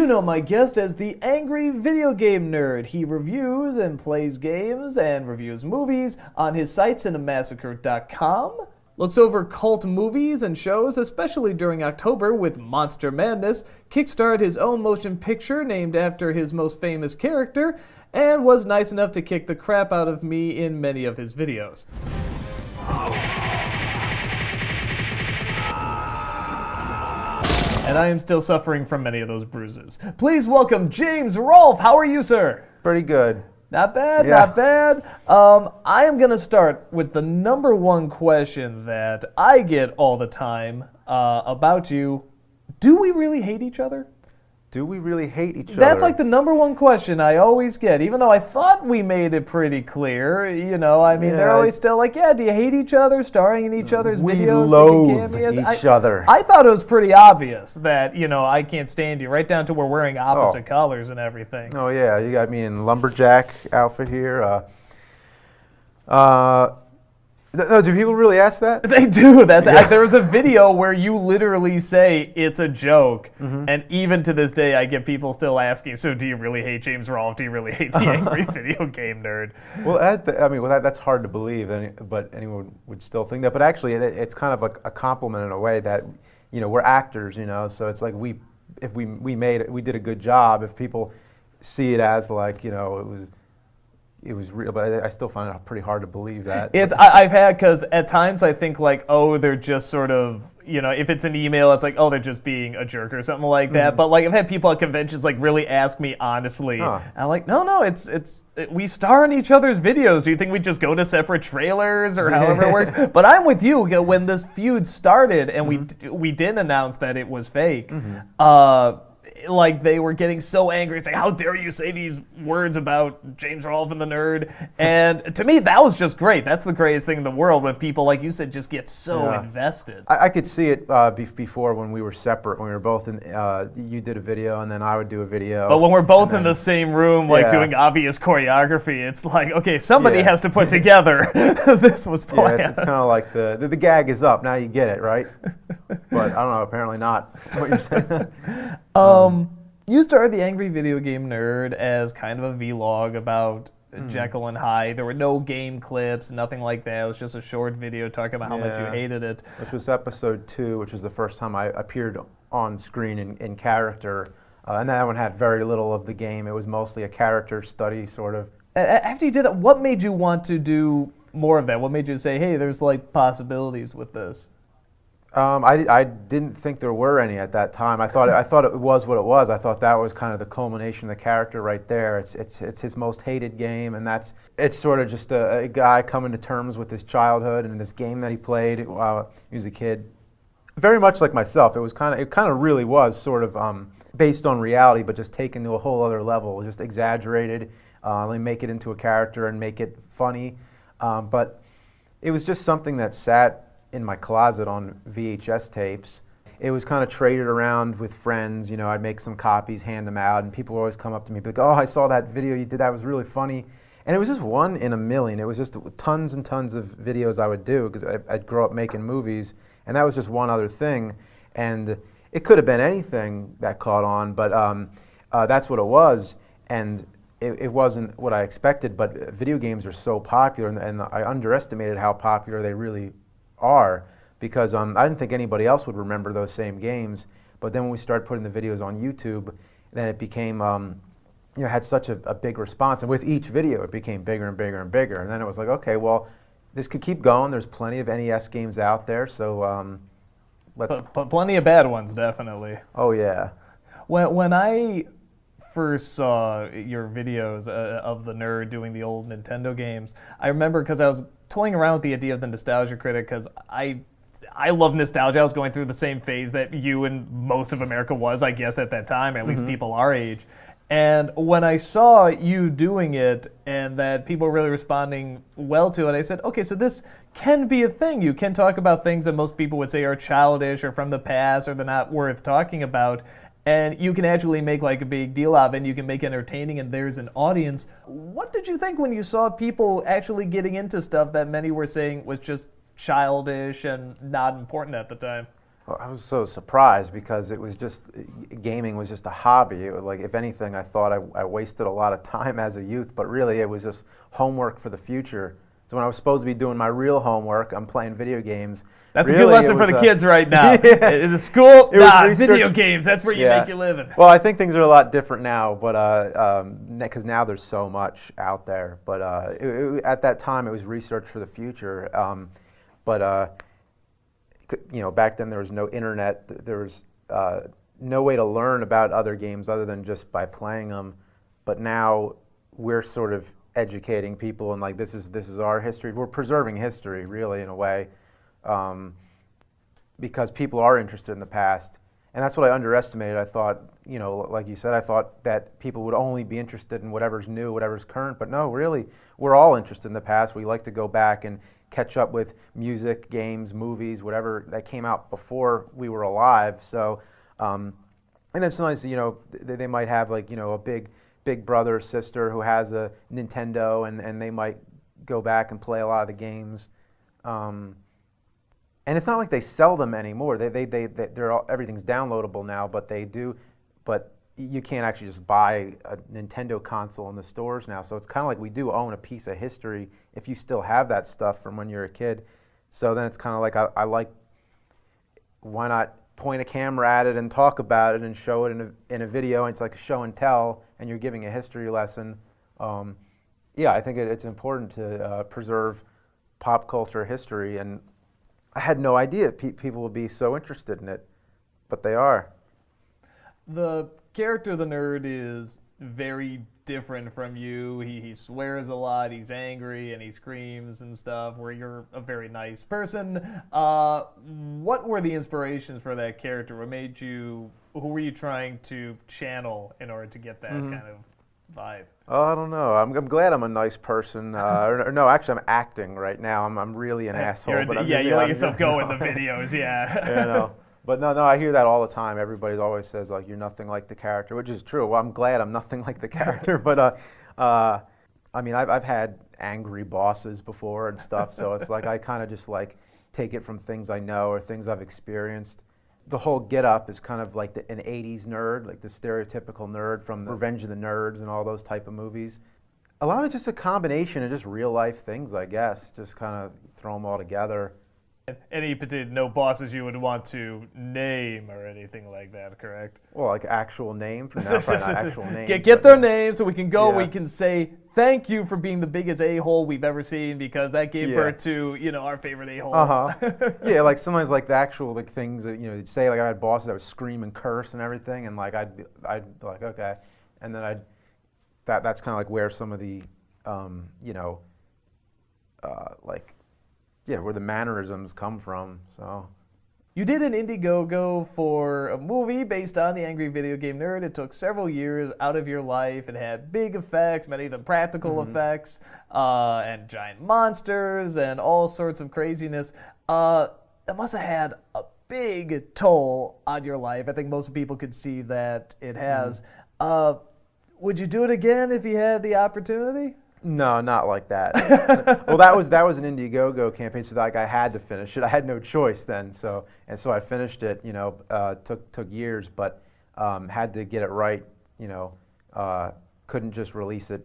You know my guest as the Angry Video Game Nerd. He reviews and plays games and reviews movies on his site cinemassacre.com. Looks over cult movies and shows, especially during October with Monster Madness, kickstarted his own motion picture named after his most famous character, and was nice enough to kick the crap out of me in many of his videos. And I am still suffering from many of those bruises. Please welcome James Rolfe. How are you, sir? Pretty good. Not bad, Yeah. not bad. I am going to start with the number one question that I get all the time about you. Do we really hate each other? Do we really hate each other? That's like the number one question I always get, even though I thought we made it pretty clear. You know, I mean, they're always still like, yeah, do you hate each other, starring in each other's videos? We loathe each other. I thought it was pretty obvious that, you know, I can't stand you, right down to we're wearing opposite colors and everything. Oh, yeah, you got me in lumberjack outfit here. No, do people really ask that? They do. There was a video where you literally say it's a joke, and even to this day, I get people still asking, so do you really hate James Rolfe? Do you really hate the Angry Video Game Nerd? Well, that's hard to believe, but anyone would still think that. But actually, it's kind of like a compliment in a way that, you know, we're actors, you know, so it's like we did a good job. If people see it as like, you know, it was real, but I still find it pretty hard to believe that. I've had, because at times I think like, oh, they're just sort of, you know, if it's an email, it's like, oh, they're just being a jerk or something like that. But like I've had people at conventions like really ask me honestly. I'm like, no, we star in each other's videos. Do you think we just go to separate trailers or however it works? But I'm with you. When this feud started and we didn't announce that it was fake, like they were getting so angry. It's like, how dare you say these words about James Rolfe and the Nerd? And to me, that was just great. That's the greatest thing in the world when people, like you said, just get so invested. I could see it before when we were separate, when we were both in, you did a video and then I would do a video. But when we're both in the same room, like doing obvious choreography, it's like, okay, somebody has to put together this was planned. Yeah, it's kind of like the gag is up, now you get it, right? But I don't know, apparently not what you're saying. You started the Angry Video Game Nerd as kind of a vlog about Jekyll and Hyde. There were no game clips, nothing like that. It was just a short video talking about how much you hated it. Which was episode 2, which was the first time I appeared on screen in character. And that one had very little of the game. It was mostly a character study, sort of. After you did that, what made you want to do more of that? What made you say, hey, there's like possibilities with this? I didn't think there were any at that time. I thought it was what it was. I thought that was kind of the culmination of the character right there. It's his most hated game, and it's sort of just a guy coming to terms with his childhood and this game that he played while he was a kid. Very much like myself. It kind of really was sort of based on reality, but just taken to a whole other level. Just exaggerated, make it into a character and make it funny. But it was just something that sat in my closet on VHS tapes. It was kind of traded around with friends. You know, I'd make some copies, hand them out, and people would always come up to me and be like, oh, I saw that video you did, that was really funny. And it was just one in a million. It was just tons and tons of videos I would do because I'd grow up making movies, and that was just one other thing. And it could have been anything that caught on, but that's what it was. And it wasn't what I expected, but video games are so popular, and I underestimated how popular they really are, because I didn't think anybody else would remember those same games. But then when we started putting the videos on YouTube, then it became, had such a big response. And with each video, it became bigger and bigger and bigger. And then it was like, okay, well, this could keep going. There's plenty of NES games out there, so let's... Plenty of bad ones, definitely. Oh, yeah. When I first saw your videos of the Nerd doing the old Nintendo games, I remember because I was toying around with the idea of the Nostalgia Critic, because I love nostalgia. I was going through the same phase that you and most of America was, I guess, at that time, at least people our age. And when I saw you doing it and that people were really responding well to it, I said, okay, so this can be a thing. You can talk about things that most people would say are childish or from the past or they're not worth talking about. And you can actually make like a big deal of it, and you can make it entertaining, and there's an audience. What did you think when you saw people actually getting into stuff that many were saying was just childish and not important at the time? Well, I was so surprised because it was just gaming was just a hobby. It was like, if anything, I thought I wasted a lot of time as a youth, but really it was just homework for the future. So when I was supposed to be doing my real homework, I'm playing video games. That's Really, a good lesson for the kids right now. Yeah. In the school, It was video research- games. That's where you Yeah. make your living. Well, I think things are a lot different now, but because now there's so much out there. But at that time, it was research for the future. But back then there was no internet. There was no way to learn about other games other than just by playing them. But now we're sort of educating people, and like this is our history. We're preserving history, really, in a way, because people are interested in the past. And that's what I underestimated. I thought, like you said, I thought that people would only be interested in whatever's new, whatever's current. But no, really, we're all interested in the past. We like to go back and catch up with music, games, movies, whatever that came out before we were alive. So, and then sometimes, they might have like, a big brother or sister who has a Nintendo, and they might go back and play a lot of the games. And it's not like they sell them anymore. They're all, everything's downloadable now, but you can't actually just buy a Nintendo console in the stores now. So it's kind of like we do own a piece of history if you still have that stuff from when you're a kid. So then it's kind of like I like, why not point a camera at it and talk about it and show it in a video? And it's like a show and tell, and you're giving a history lesson. Yeah, I think it's important to preserve pop culture history, and I had no idea people would be so interested in it, but they are. The character of the nerd is very different from you. He swears a lot, he's angry, and he screams and stuff, where you're a very nice person. What were the inspirations for that character? Who were you trying to channel in order to get that kind of vibe? Oh, I don't know. I'm glad I'm a nice person. No, actually, I'm acting right now. I'm really an asshole. You let yourself go in the videos, yeah. But no, I hear that all the time. Everybody always says, like, you're nothing like the character, which is true. Well, I'm glad I'm nothing like the character. But, I mean, I've had angry bosses before and stuff, so it's like I kind of just, like, take it from things I know or things I've experienced. The whole get-up is kind of like an 80s nerd, like the stereotypical nerd from Revenge of the Nerds and all those type of movies. A lot of it's just a combination of just real-life things, I guess. Just kind of throw them all together. Any particular no bosses you would want to name or anything like that, correct? Well, like actual names? No, probably not actual names. Get their names so we can go, Yeah. we can say thank you for being the biggest a-hole we've ever seen, because that gave birth to, our favorite a-hole. Yeah, like sometimes like the actual like things that, you'd say, like I had bosses that would scream and curse and everything, and like I'd be like, okay. And then that's kind of like where some of the, where the mannerisms come from, so. You did an Indiegogo for a movie based on the Angry Video Game Nerd. It took several years out of your life. It had big effects, many of them practical effects, and giant monsters and all sorts of craziness. It must have had a big toll on your life. I think most people could see that it has. Would you do it again if you had the opportunity? No, not like that. Well, that was an Indiegogo campaign, so like I had to finish it. I had no choice then, so I finished it. Took years, but had to get it right. Couldn't just release it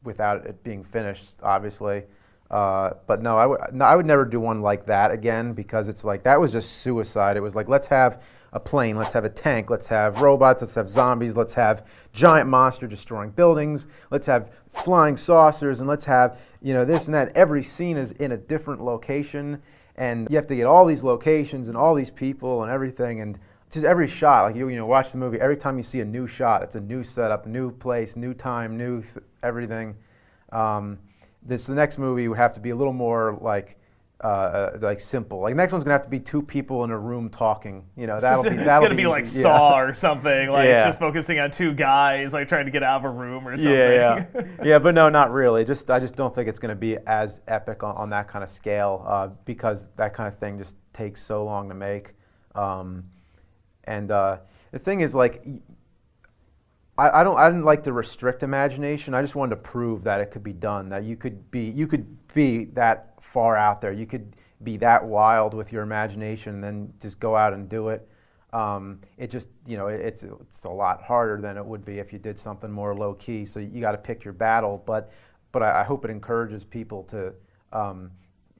without it being finished, obviously. But no, I would never do one like that again, because it's like that was just suicide. It was like, let's have a plane, let's have a tank, let's have robots, let's have zombies, let's have giant monster destroying buildings, let's have flying saucers, and let's have this and that. Every scene is in a different location, and you have to get all these locations and all these people and everything, and just every shot, like you watch the movie, every time you see a new shot, it's a new setup, new place, new time, new everything. The next movie would have to be a little more like simple. Like the next one's gonna have to be two people in a room talking. That'll It's be gonna be like easy. Saw or something. Like it's Yeah. just focusing on two guys like trying to get out of a room or something. Yeah, but no, not really. I just don't think it's gonna be as epic on that kind of scale, because that kind of thing just takes so long to make. And the thing is, like, I didn't like to restrict imagination. I just wanted to prove that it could be done. That you could be that far out there. You could be that wild with your imagination and then just go out and do it. It just, it's a lot harder than it would be if you did something more low key. So you got to pick your battle. But I hope it encourages people to,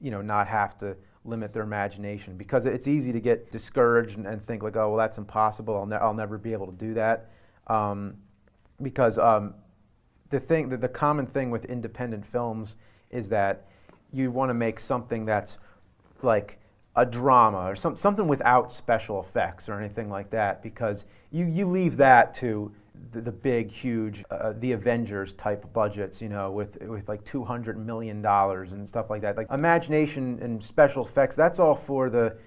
not have to limit their imagination, because it's easy to get discouraged and think like, oh, well, that's impossible. I'll never be able to do that. Because the common thing with independent films is that you want to make something that's like a drama or something without special effects or anything like that, because you leave that to the big, huge, the Avengers type budgets, with like $200 million and stuff like that. Like imagination and special effects, that's all for the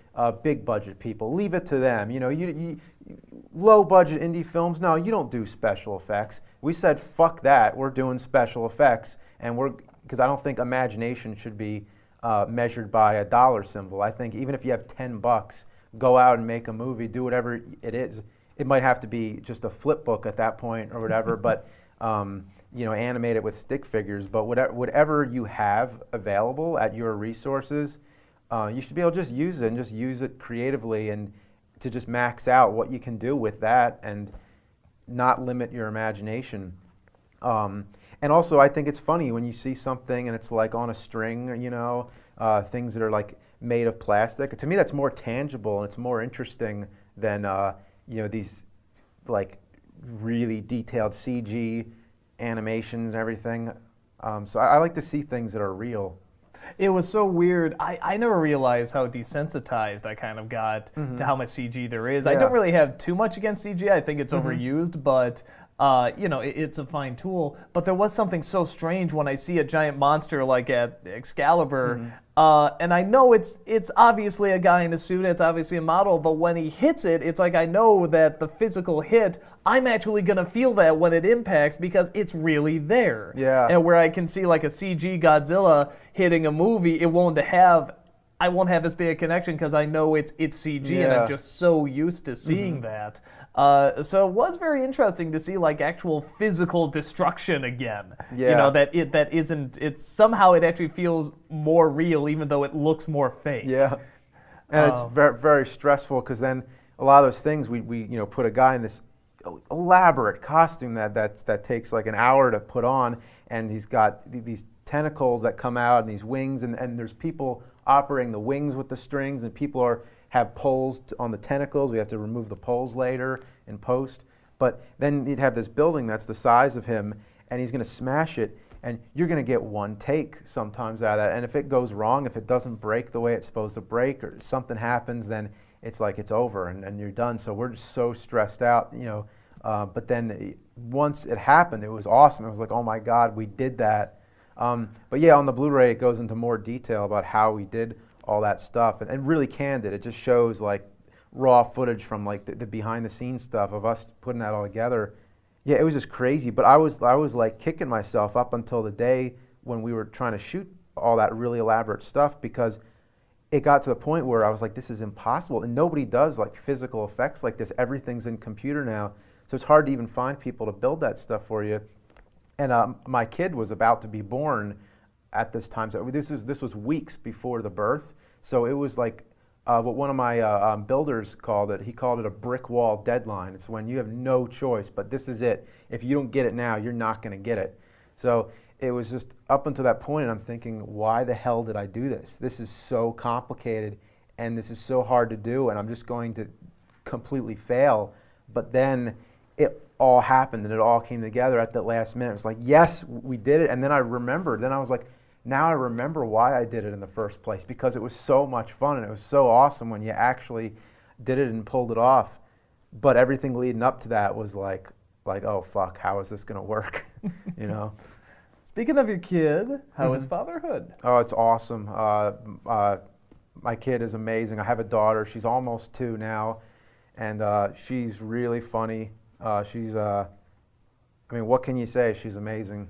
big budget people. Leave it to them. You low budget indie films, no, you don't do special effects. We said fuck that. We're doing special effects, and because I don't think imagination should be measured by a dollar symbol. I think even if you have $10, go out and make a movie, do whatever it is. It might have to be just a flip book at that point or whatever, but animate it with stick figures. But whatever you have available at your resources, you should be able to just use it and just use it creatively, and to just max out what you can do with that and not limit your imagination. And also, I think it's funny when you see something and it's like on a string, things that are like made of plastic. To me, that's more tangible and it's more interesting than these like really detailed CG animations and everything. So I like to see things that are real. It was so weird. I never realized how desensitized I kind of got to how much CG there is. Yeah. I don't really have too much against CG. I think it's overused, but it's a fine tool. But there was something so strange when I see a giant monster like at Excalibur, and I know it's obviously a guy in a suit, it's obviously a model, but when he hits it, it's like I know that the physical hit, I'm actually going to feel that when it impacts because it's really there. Yeah. And where I can see like a CG Godzilla hitting a movie, I won't have as big a connection because I know it's CG, and I'm just so used to seeing that. So it was very interesting to see like actual physical destruction again. Yeah. It's somehow it actually feels more real even though it looks more fake. Yeah. And it's very, very stressful, because then a lot of those things we put a guy in this elaborate costume that takes like an hour to put on, and he's got these tentacles that come out and these wings, and there's people operating the wings with the strings, and people have poles on the tentacles. We have to remove the poles later in post. But then you'd have this building that's the size of him, and he's going to smash it, and you're going to get one take sometimes out of that. And if it goes wrong, if it doesn't break the way it's supposed to break, or something happens, then it's like it's over and you're done. So we're just so stressed out, but then once it happened, it was awesome. It was like, oh my God, we did that. But yeah, on the Blu-ray, it goes into more detail about how we did all that stuff, and really candid. It just shows like raw footage from like the behind the scenes stuff of us putting that all together. Yeah, it was just crazy. But I was like kicking myself up until the day when we were trying to shoot all that really elaborate stuff, because it got to the point where I was like, this is impossible, and nobody does like physical effects like this. Everything's in computer now, so it's hard to even find people to build that stuff for you. And my kid was about to be born at this time. So this was weeks before the birth. So it was like what one of my builders called it. He called it a brick wall deadline. It's when you have no choice, but this is it. If you don't get it now, you're not going to get it. So it was just up until that point, and I'm thinking, why the hell did I do this? This is so complicated, and this is so hard to do, and I'm just going to completely fail. But then it all happened, and it all came together at the last minute. It was like, yes, we did it. And then I remembered. Then I was like, now I remember why I did it in the first place, because it was so much fun, and it was so awesome when you actually did it and pulled it off. But everything leading up to that was like, oh fuck, how is this gonna work? Speaking of your kid, how is fatherhood? Oh, it's awesome. My kid is amazing. I have a daughter. She's almost 2 now, and she's really funny. What can you say? She's amazing.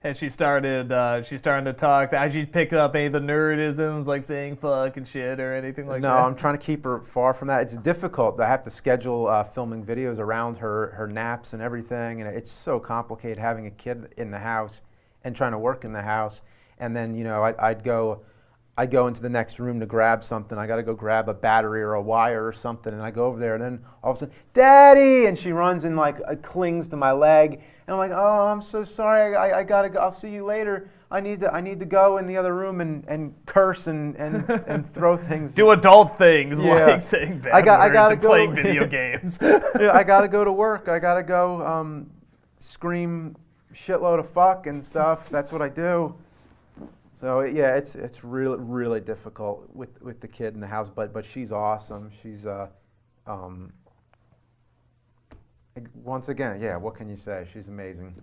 Has she started to talk? Has she picked up any of the nerdisms, like saying fuck and shit or anything like that? No, I'm trying to keep her far from that. It's difficult. I have to schedule filming videos around her naps and everything, and it's so complicated having a kid in the house and trying to work in the house. And then, I'd go I go into the next room to grab something. I got to go grab a battery or a wire or something, and I go over there, and then all of a sudden, Daddy! And she runs and like clings to my leg, and I'm like, oh, I'm so sorry. I gotta go. I'll see you later. I need to go in the other room and curse and throw things. Do adult things Yeah. like saying bad I words gotta and go. playing video games. Yeah, I gotta go to work. I gotta go scream shitload of fuck and stuff. That's what I do. So yeah, it's really difficult with the kid in the house, but she's awesome. She's once again, yeah. What can you say? She's amazing.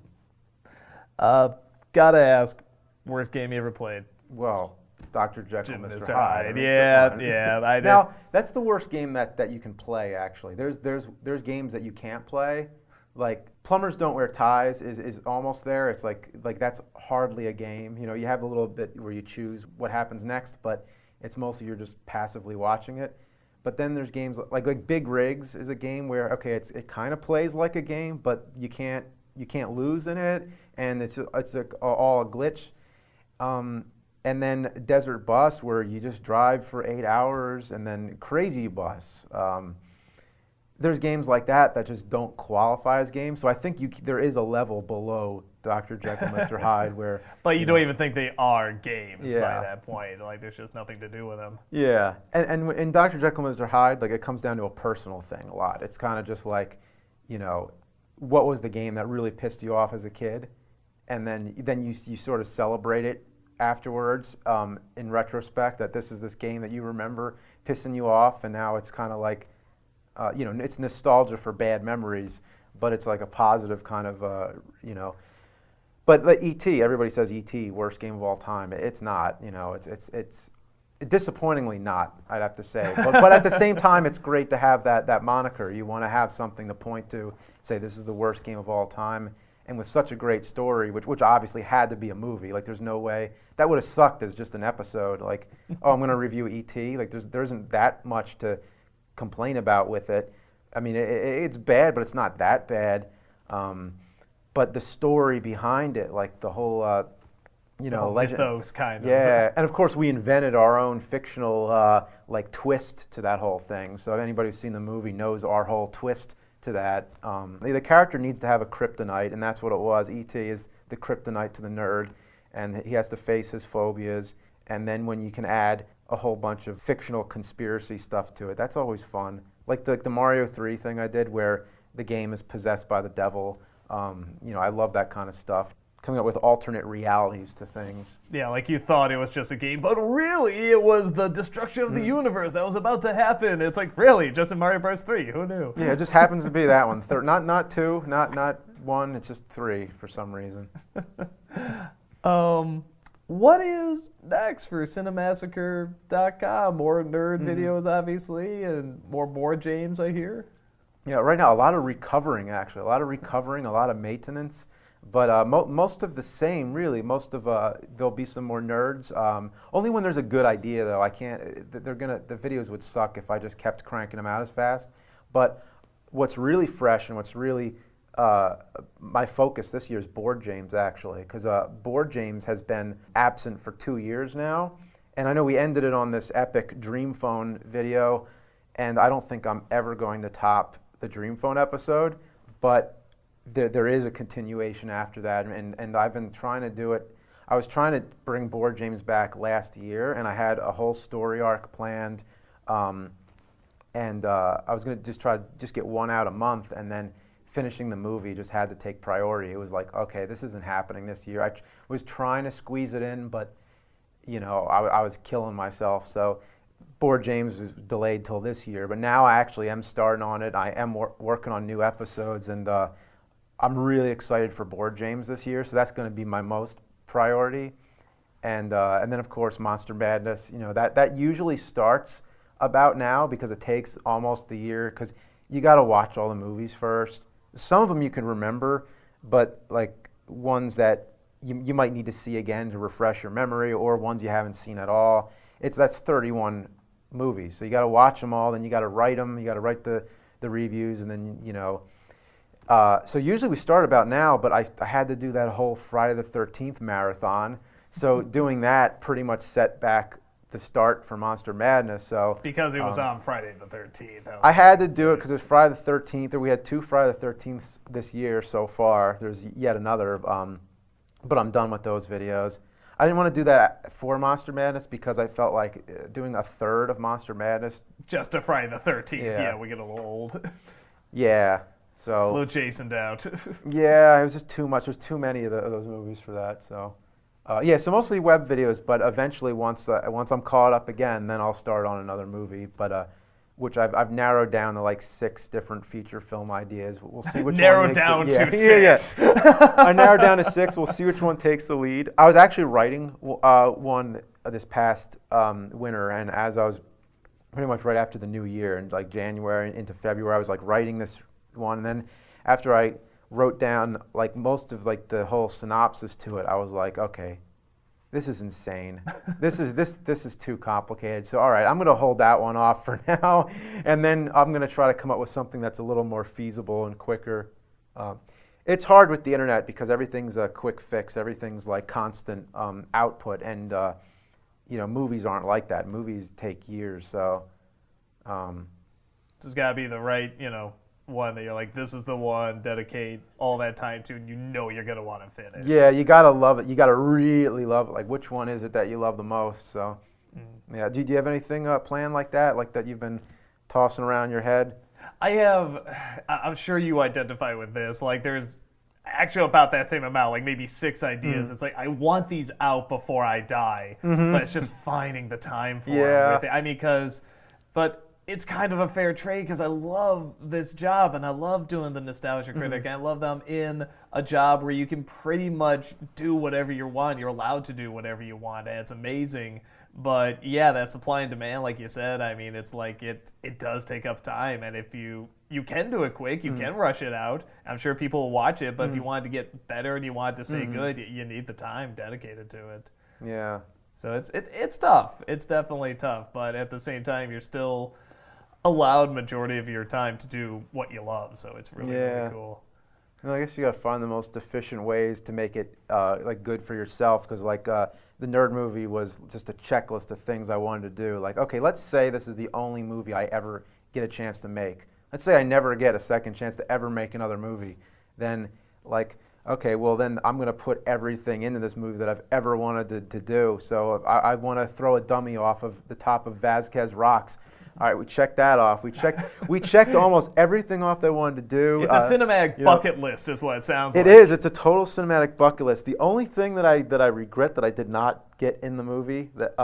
Gotta ask, worst game you ever played? Well, Dr. Jekyll, Mr. Mr. Hyde. I mean, Yeah, come on. yeah. I did. Now that's the worst game that you can play. Actually, there's games that you can't play. Like Plumbers Don't Wear Ties is almost there. It's like that's hardly a game. You know, you have a little bit where you choose what happens next, but it's mostly you're just passively watching it. But then there's games like Big Rigs is a game where okay, it kind of plays like a game, but you can't lose in it, and it's all a glitch. And then Desert Bus where you just drive for 8 hours, and then Crazy Bus. There's games like that just don't qualify as games. So I think there is a level below Dr. Jekyll, Mr. Hyde where. But you don't even think they are games by Yeah. that point. Like there's just nothing to do with them. Yeah, and in Dr. Jekyll, Mr. Hyde, like it comes down to a personal thing a lot. It's kind of just like, you know, what was the game that really pissed you off as a kid, and then you sort of celebrate it afterwards in retrospect that this is this game that you remember pissing you off, and now it's kind of like. You know, it's nostalgia for bad memories, but it's like a positive kind of, you know. But like E.T., everybody says E.T. worst game of all time. It's not, you know. It's disappointingly not, I'd have to say. But at the same time, it's great to have that moniker. You want to have something to point to, say this is the worst game of all time, and with such a great story, which obviously had to be a movie. Like there's no way that would have sucked as just an episode. Like, oh, I'm going to review E.T. Like there isn't that much to complain about with it. I mean, it's bad, but it's not that bad. But the story behind it, like the whole, you know, legend, mythos kind of. yeah, and of course we invented our own fictional like twist to that whole thing. So if anybody who's seen the movie knows our whole twist to that. The character needs to have a kryptonite, and that's what it was. E.T. is the kryptonite to the nerd, and he has to face his phobias. And then when you can add a whole bunch of fictional conspiracy stuff to it, that's always fun. Like the Mario 3 thing I did where the game is possessed by the devil. You know, I love that kind of stuff. Coming up with alternate realities to things. Yeah, like you thought it was just a game, but really it was the destruction of the universe that was about to happen. It's like, really, just in Mario Bros. 3, who knew? Yeah, it just happens to be that one. Not 2, not 1, it's just 3 for some reason. What is next for Cinemassacre.com? More nerd videos, obviously, and more board games, I hear. Yeah, right now a lot of recovering, actually. A lot of maintenance. But most of the same, really. Most of there'll be some more nerds. Only when there's a good idea, though. I can't. The videos would suck if I just kept cranking them out as fast. But what's really fresh and what's really my focus this year is board games, actually, because board games has been absent for 2 years now. And I know we ended it on this epic Dream Phone video, and I don't think I'm ever going to top the Dream Phone episode, but there is a continuation after that, and I've been trying to do it. I was trying to bring board games back last year, and I had a whole story arc planned, and I was going to just try to get one out a month, and then finishing the movie just had to take priority. It was like, okay, this isn't happening this year. I was trying to squeeze it in, but you know, I was killing myself. So board games was delayed till this year, but now I actually am starting on it. I am working on new episodes, and I'm really excited for board games this year, so that's going to be my most priority. And then of course Monster Madness. You know, that usually starts about now because it takes almost a year because you got to watch all the movies first. Some of them you can remember, but like ones that you might need to see again to refresh your memory, or ones you haven't seen at all. That's 31 movies, so you got to watch them all. Then you got to write them. You got to write the reviews, and then you know. So usually we start about now, but I had to do that whole Friday the 13th marathon. So doing that pretty much set back the start for Monster Madness. So Because it was on Friday the 13th. I had to do it because it was Friday the 13th, or we had 2 Friday the 13th this year so far. There's yet another, but I'm done with those videos. I didn't want to do that for Monster Madness because I felt like doing a third of Monster Madness. Just a Friday the 13th. Yeah. Yeah, we get a little old. Yeah, A so little Jasoned out. yeah, it was just too much. There's too many of those movies for that. So yeah, so mostly web videos, but eventually once I'm caught up again, then I'll start on another movie. But which I've narrowed down to like 6 different feature film ideas. We'll see which Narrowed one down makes it. to Yeah, 6. yeah. I narrowed down to 6. We'll see which one takes the lead. I was actually writing one this past winter, and as I was pretty much right after the new year, in like January into February, I was like writing this one, and then after I wrote down like most of like the whole synopsis to it, I was like, okay, this is insane. This is too complicated. So all right, I'm gonna hold that one off for now, and then I'm gonna try to come up with something that's a little more feasible and quicker. It's hard with the internet because everything's a quick fix. Everything's like constant output, and movies aren't like that. Movies take years. So There's got to be the right, one that you're like, this is the one, dedicate all that time to, and you're going to want to finish. yeah, you gotta love it. You gotta really love it. Like, which one is it that you love the most? So yeah, do you have anything planned like that you've been tossing around your head? I'm sure you identify with this. Like, there's actually about that same amount, like maybe 6 ideas. It's like, I want these out before I die, but it's just finding the time for Yeah. them. I mean, but it's kind of a fair trade because I love this job and I love doing the Nostalgia Critic, and I love that I'm in a job where you can pretty much do whatever you want. You're allowed to do whatever you want, and it's amazing. But yeah, that supply and demand, like you said, I mean, it's like it does take up time, and if you can do it quick, you can rush it out. I'm sure people will watch it, but if you want it to get better and you want it to stay good, you need the time dedicated to it. Yeah. So it's tough. It's definitely tough, but at the same time, you're still allowed majority of your time to do what you love. So it's really really cool. I guess you got to find the most efficient ways to make it like good for yourself, because like the Nerd movie was just a checklist of things I wanted to do. Like, okay, let's say this is the only movie I ever get a chance to make. Let's say I never get a second chance to ever make another movie. Then, like, okay, well then I'm going to put everything into this movie that I've ever wanted to do. So I want to throw a dummy off of the top of Vasquez Rocks. All right, we checked that off. We checked almost everything off that I wanted to do. It's a cinematic bucket list is what it sounds like. It is. It's a total cinematic bucket list. The only thing that I regret that I did not get in the movie that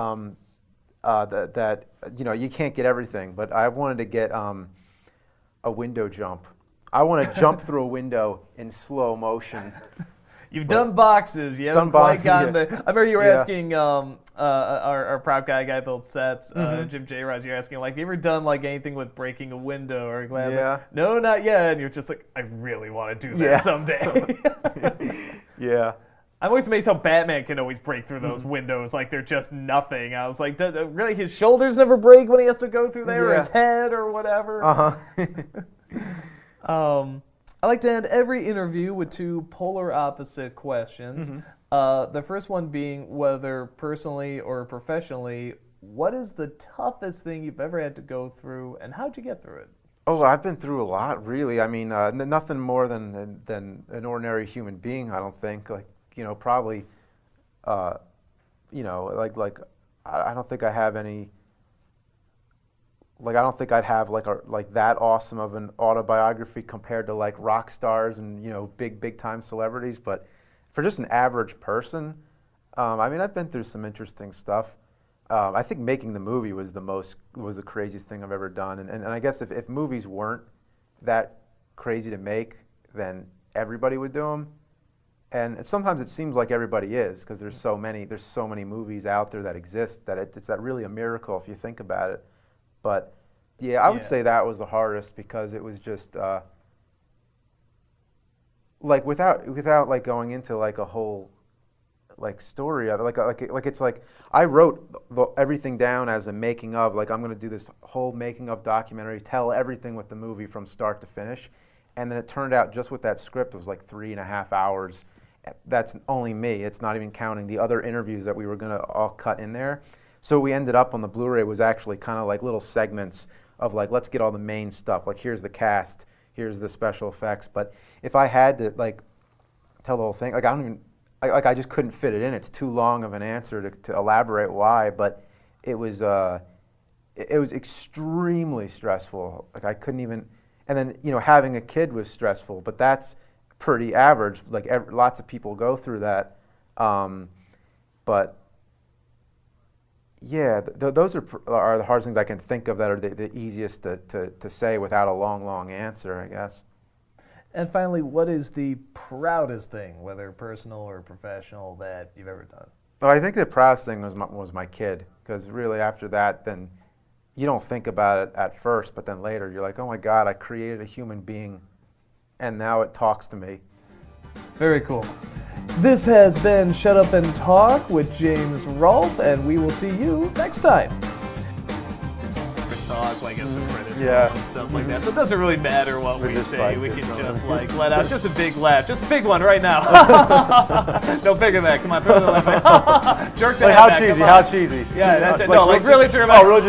you can't get everything, but I wanted to get a window jump. I want to jump through a window in slow motion. You've done boxes. You haven't quite gotten the. I remember you were asking our prop guy built sets, Jim J. Ross. You're asking, like, have you ever done like anything with breaking a window or a glass? Yeah. Like, no, not yet. And you're just like, I really want to do that someday. Yeah. I'm always amazed how Batman can always break through those windows like they're just nothing. I was like, really, his shoulders never break when he has to go through there, or his head, or whatever. I like to end every interview with 2 polar opposite questions. The first one being, whether personally or professionally, what is the toughest thing you've ever had to go through, and how'd you get through it? Oh, I've been through a lot, really. I mean, nothing more than an ordinary human being, I don't think. Like, probably, I don't think I have any. Like, I don't think I'd have like that awesome of an autobiography compared to like rock stars and big time celebrities. But for just an average person, I mean, I've been through some interesting stuff. I think making the movie was the craziest thing I've ever done. And I guess if movies weren't that crazy to make, then everybody would do them. And sometimes it seems like everybody is, because there's so many movies out there that exist that it's that really a miracle if you think about it. But yeah, I would say that was the hardest, because it was just like without like going into like a whole like story of it, like it's like I wrote everything down as a making of, like I'm going to do this whole making of documentary, tell everything with the movie from start to finish, and then it turned out just with that script it was like 3.5 hours. That's only me. It's not even counting the other interviews that we were going to all cut in there. So we ended up on the Blu-ray was actually kind of like little segments of like, let's get all the main stuff. Like, here's the cast, here's the special effects. But if I had to like tell the whole thing, like I just couldn't fit it in. It's too long of an answer to elaborate why. But it was extremely stressful. Like, I couldn't even. And then, you know, having a kid was stressful, but that's pretty average. Like, lots of people go through that. But yeah, those are the hardest things I can think of that are the easiest to say without a long answer, I guess. And finally, what is the proudest thing, whether personal or professional, that you've ever done? Well, I think the proudest thing was my kid, because really after that, then you don't think about it at first, but then later you're like, oh my God, I created a human being, and now it talks to me. Very cool. This has been Shut Up and Talk with James Rolfe, and we will see you next time. Talk like as the credits roll and stuff like that. So it doesn't really matter what we say. We can just like let out just a big laugh, just a big one right now. No bigger than that. Come on, throw the laugh. Jerk the Like, head how back. cheesy? How cheesy? Yeah, that's it. Like, No, like really jerk it back. Oh, really?